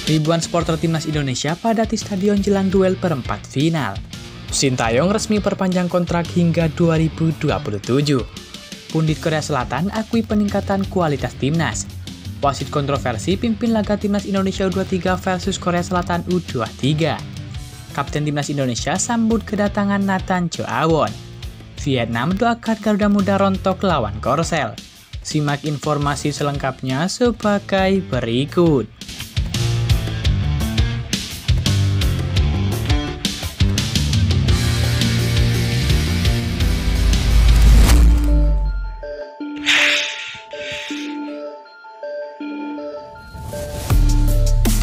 Ribuan supporter timnas Indonesia padati stadion jelang duel perempat final. Sintayong resmi perpanjang kontrak hingga 2027. Pundit Korea Selatan akui peningkatan kualitas timnas. Wasit kontroversi pimpin laga timnas Indonesia U23 versus Korea Selatan U23. Kapten timnas Indonesia sambut kedatangan Nathan Choawon. Vietnam doakan Garuda Muda rontok lawan Korsel. Simak informasi selengkapnya sebagai berikut.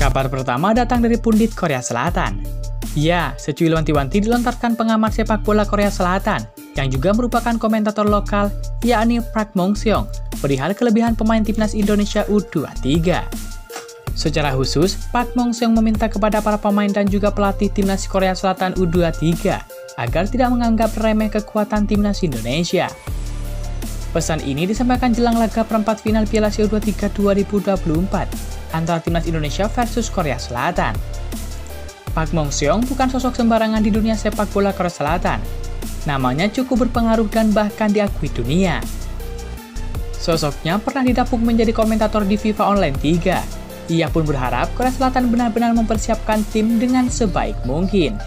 Kabar pertama datang dari pundit Korea Selatan. Ya, secuil wanti-wanti dilontarkan pengamat sepak bola Korea Selatan, yang juga merupakan komentator lokal, yakni Park Mong-seong, perihal kelebihan pemain timnas Indonesia U23. Secara khusus, Park Mong-seong meminta kepada para pemain dan juga pelatih timnas Korea Selatan U23 agar tidak menganggap remeh kekuatan timnas Indonesia. Pesan ini disampaikan jelang laga perempat final Piala Asia U23 2024 antara timnas Indonesia versus Korea Selatan. Park Mong-seong bukan sosok sembarangan di dunia sepak bola Korea Selatan. Namanya cukup berpengaruh dan bahkan diakui dunia. Sosoknya pernah didapuk menjadi komentator di FIFA Online 3. Ia pun berharap Korea Selatan benar-benar mempersiapkan tim dengan sebaik mungkin.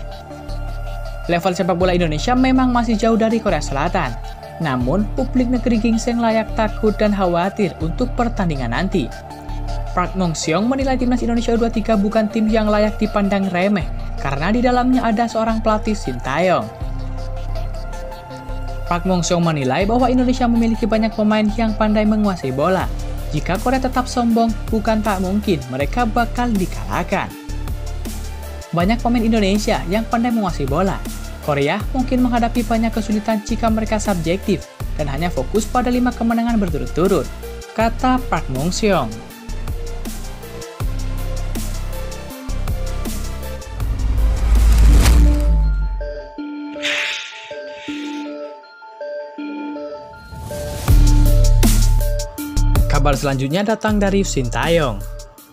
Level sepak bola Indonesia memang masih jauh dari Korea Selatan. Namun, publik negeri gingseng layak takut dan khawatir untuk pertandingan nanti. Park Mong-seong menilai timnas Indonesia U23 bukan tim yang layak dipandang remeh karena di dalamnya ada seorang pelatih Sintayong. Park Mong-seong menilai bahwa Indonesia memiliki banyak pemain yang pandai menguasai bola. Jika Korea tetap sombong, bukan tak mungkin mereka bakal dikalahkan. Banyak pemain Indonesia yang pandai menguasai bola. Korea mungkin menghadapi banyak kesulitan jika mereka subjektif dan hanya fokus pada 5 kemenangan berturut-turut, kata Park Mong-seong. Kabar selanjutnya datang dari Sintayong.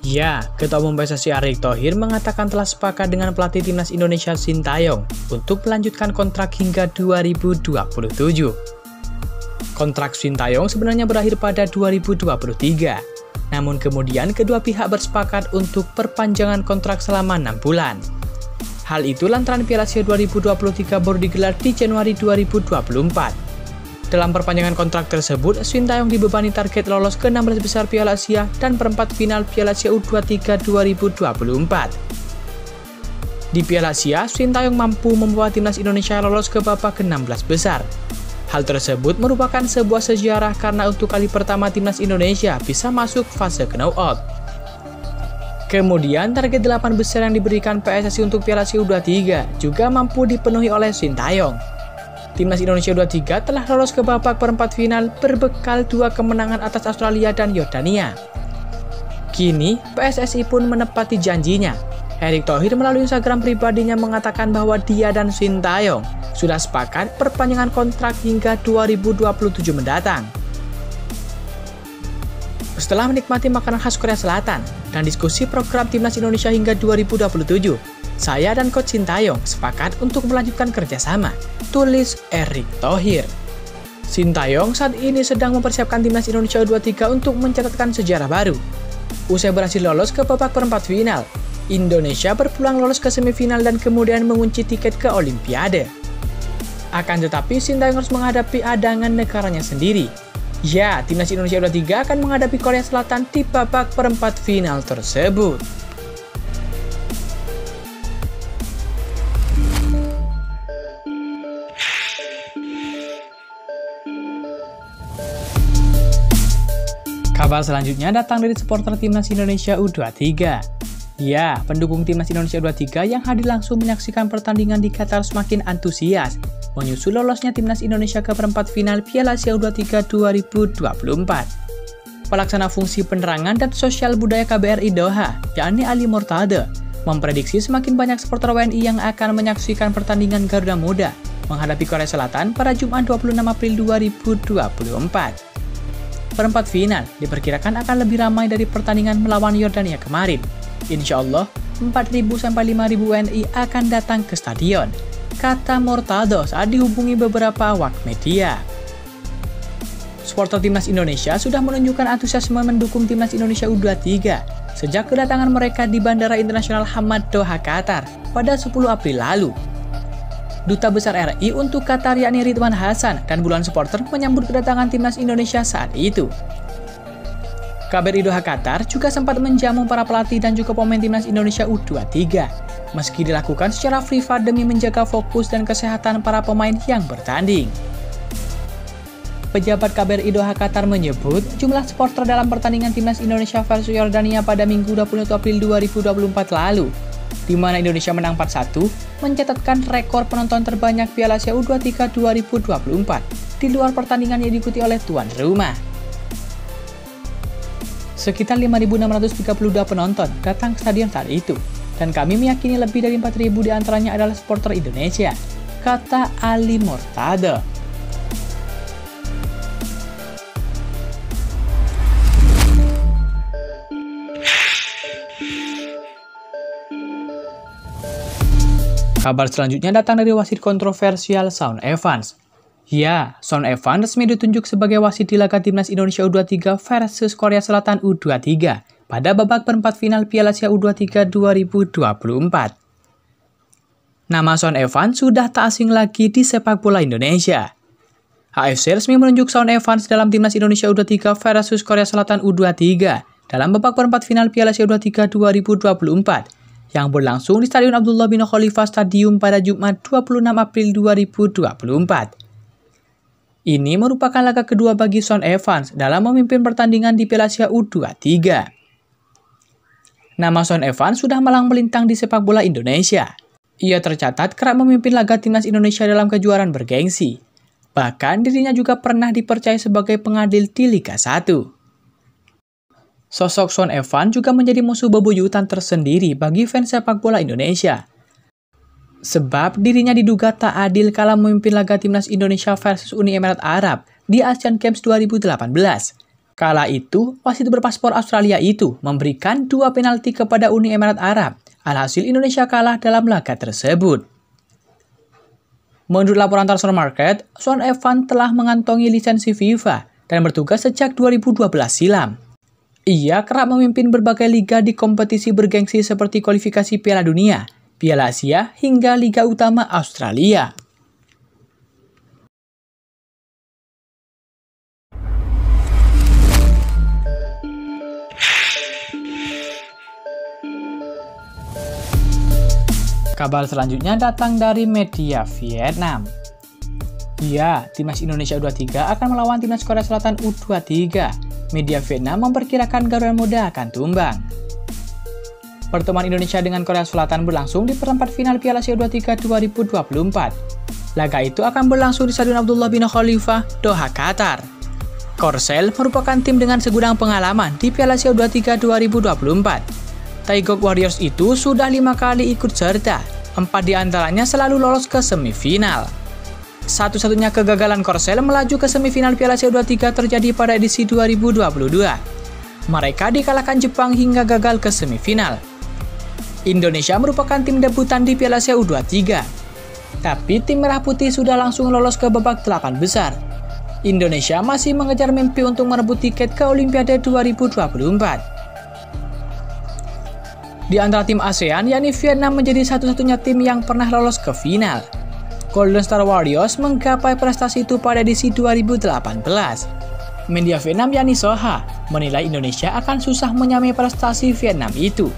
Ya, Ketua Umum PSSI Erick Thohir mengatakan telah sepakat dengan pelatih timnas Indonesia Sintayong untuk melanjutkan kontrak hingga 2027. Kontrak Sintayong sebenarnya berakhir pada 2023. Namun kemudian kedua pihak bersepakat untuk perpanjangan kontrak selama 6 bulan. Hal itu lantaran Piala Asia 2023 baru digelar di Januari 2024. Dalam perpanjangan kontrak tersebut, Sintayong dibebani target lolos ke 16 besar Piala Asia dan perempat final Piala Asia U23 2024. Di Piala Asia, Sintayong mampu membawa timnas Indonesia lolos ke babak ke-16 besar. Hal tersebut merupakan sebuah sejarah karena untuk kali pertama timnas Indonesia bisa masuk fase knockout. Kemudian target 8 besar yang diberikan PSSI untuk Piala Asia U23 juga mampu dipenuhi oleh Sintayong. Timnas Indonesia U23 telah lolos ke babak perempat final berbekal 2 kemenangan atas Australia dan Yordania. Kini, PSSI pun menepati janjinya. Erick Thohir melalui Instagram pribadinya mengatakan bahwa dia dan Sintayong sudah sepakat perpanjangan kontrak hingga 2027 mendatang. Setelah menikmati makanan khas Korea Selatan dan diskusi program Timnas Indonesia hingga 2027, saya dan Coach Sintayong sepakat untuk melanjutkan kerjasama, tulis Erick Thohir. Sintayong saat ini sedang mempersiapkan Timnas Indonesia U23 untuk mencatatkan sejarah baru. Usai berhasil lolos ke babak perempat final, Indonesia berpeluang lolos ke semifinal dan kemudian mengunci tiket ke Olimpiade. Akan tetapi, Sintayong harus menghadapi adangan negaranya sendiri. Ya, Timnas Indonesia U23 akan menghadapi Korea Selatan di babak perempat final tersebut. Kabar selanjutnya datang dari supporter timnas Indonesia U23. Ya, pendukung timnas Indonesia U23 yang hadir langsung menyaksikan pertandingan di Qatar semakin antusias menyusul lolosnya timnas Indonesia ke perempat final Piala Asia U23 2024. Pelaksana fungsi penerangan dan sosial budaya KBRI Doha, yakni Ali Murtado, memprediksi semakin banyak supporter WNI yang akan menyaksikan pertandingan Garuda Muda menghadapi Korea Selatan pada Jumat 26 April 2024. Perempat final diperkirakan akan lebih ramai dari pertandingan melawan Yordania kemarin. Insya Allah, 4.000 sampai 5.000 WNI akan datang ke stadion, kata Mortado saat dihubungi beberapa awak media. Supporter Timnas Indonesia sudah menunjukkan antusiasme mendukung Timnas Indonesia U23 sejak kedatangan mereka di Bandara Internasional Hamad Doha, Qatar pada 10 April lalu. Duta Besar RI untuk Qatar yakni Ridwan Hasan dan puluhan supporter menyambut kedatangan Timnas Indonesia saat itu. KBRI Doha Qatar juga sempat menjamu para pelatih dan juga pemain Timnas Indonesia U23, meski dilakukan secara privat demi menjaga fokus dan kesehatan para pemain yang bertanding. Pejabat KBRI Doha Qatar menyebut jumlah supporter dalam pertandingan Timnas Indonesia versus Yordania pada Minggu 21 April 2024 lalu, di mana Indonesia menang 4-1, mencatatkan rekor penonton terbanyak Piala Asia U23 2024 di luar pertandingan yang diikuti oleh tuan rumah. Sekitar 5.632 penonton datang ke stadion saat itu, dan kami meyakini lebih dari 4.000 diantaranya adalah supporter Indonesia, kata Ali Mortado. Kabar selanjutnya datang dari wasit kontroversial Shaun Evans. Ya, Shaun Evans resmi ditunjuk sebagai wasit di laga Timnas Indonesia U23 versus Korea Selatan U23 pada babak perempat final Piala Asia U23 2024. Nama Shaun Evans sudah tak asing lagi di sepak bola Indonesia. AFC resmi menunjuk Shaun Evans dalam Timnas Indonesia U23 versus Korea Selatan U23 dalam babak perempat final Piala Asia U23 2024 yang berlangsung di Stadion Abdullah bin Khalifah Stadium pada Jumat 26 April 2024. Ini merupakan laga kedua bagi Shaun Evans dalam memimpin pertandingan di Piala Asia U23. Nama Shaun Evans sudah malang melintang di sepak bola Indonesia. Ia tercatat kerap memimpin laga Timnas Indonesia dalam kejuaraan bergengsi. Bahkan dirinya juga pernah dipercaya sebagai pengadil di Liga 1. Sosok Shaun Evans juga menjadi musuh bebuyutan tersendiri bagi fans sepak bola Indonesia. Sebab dirinya diduga tak adil kala memimpin laga Timnas Indonesia versus Uni Emirat Arab di Asian Games 2018. Kala itu, wasit berpaspor Australia itu memberikan 2 penalti kepada Uni Emirat Arab. Alhasil Indonesia kalah dalam laga tersebut. Menurut laporan Transfer Market, Shaun Evans telah mengantongi lisensi FIFA dan bertugas sejak 2012 silam. Ia kerap memimpin berbagai liga di kompetisi bergengsi seperti kualifikasi Piala Dunia, Piala Asia, hingga Liga Utama Australia. Kabar selanjutnya datang dari media Vietnam. Ya, Timnas Indonesia U23 akan melawan Timnas Korea Selatan U23. Media Vietnam memperkirakan Garuda Muda akan tumbang. Pertemuan Indonesia dengan Korea Selatan berlangsung di perempat final Piala Asia U23 2024. Laga itu akan berlangsung di Stadion Abdullah bin Khalifah, Doha, Qatar. Korsel merupakan tim dengan segudang pengalaman di Piala Asia U23 2024. Taeguk Warriors itu sudah 5 kali ikut serta, 4 diantaranya selalu lolos ke semifinal. Satu-satunya kegagalan Korsel melaju ke semifinal Piala Asia U23 terjadi pada edisi 2022. Mereka dikalahkan Jepang hingga gagal ke semifinal. Indonesia merupakan tim debutan di Piala Asia U23. Tapi tim Merah Putih sudah langsung lolos ke babak 8 besar. Indonesia masih mengejar mimpi untuk merebut tiket ke Olimpiade 2024. Di antara tim ASEAN, yakni Vietnam menjadi satu-satunya tim yang pernah lolos ke final. Golden Star Warriors menggapai prestasi itu pada edisi 2018. Media Vietnam yakni Soha menilai Indonesia akan susah menyamai prestasi Vietnam itu.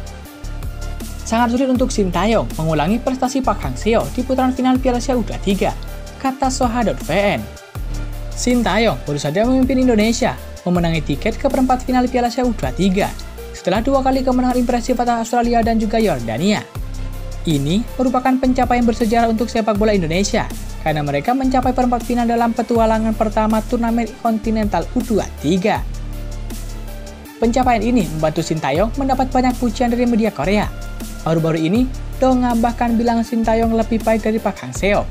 Sangat sulit untuk Sintayong mengulangi prestasi Park Hang-seo di putaran final Piala Asia U23, kata Soha.vn. Sintayong baru saja memimpin Indonesia memenangi tiket ke perempat final Piala Asia U23 setelah 2 kali kemenangan impresif atas Australia dan juga Yordania. Ini merupakan pencapaian bersejarah untuk sepak bola Indonesia karena mereka mencapai perempat final dalam petualangan pertama turnamen kontinental U23. Pencapaian ini membantu Sintayong mendapat banyak pujian dari media Korea. Baru-baru ini, Donga bahkan bilang Sintayong lebih baik dari Park Hang-seo.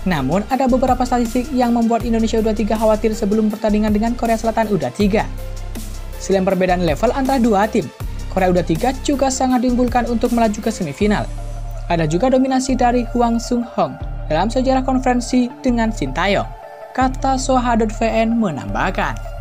Namun, ada beberapa statistik yang membuat Indonesia U23 khawatir sebelum pertandingan dengan Korea Selatan U23. Selain perbedaan level antara dua tim, Korea U23 juga sangat diunggulkan untuk melaju ke semifinal. Ada juga dominasi dari Hwang Sung-hong dalam sejarah konferensi dengan Shin Taeyong, kata Soha.vn menambahkan.